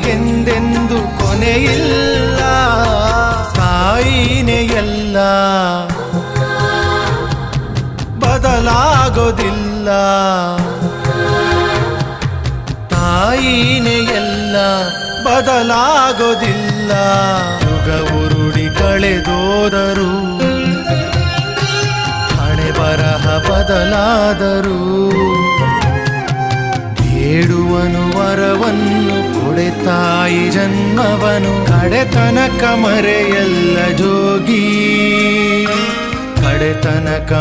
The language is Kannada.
ತಾಯಿಗೆಂದೆಂದು ಕೊನೆಯಿಲ್ಲ, ತಾಯಿನೇ ಎಲ್ಲ, ಬದಲಾಗೋದಿಲ್ಲ. ತಾಯಿನೇ ಎಲ್ಲ, ಬದಲಾಗೋದಿಲ್ಲ. ಯುಗ ಉರುಳಿ ಕಳೆದೋದರು, ಹಣೆ ಬರಹ ಬದಲಾದರು. ಬೇಡುವನು ವರವನ್ನು ಕೊಡೆ ತಾಯಿ ಜನ್ಮವನು, ಕಡೆತನಕ ಮರೆಯಲ್ಲ ಜೋಗಿ, ಕಡೆತನಕ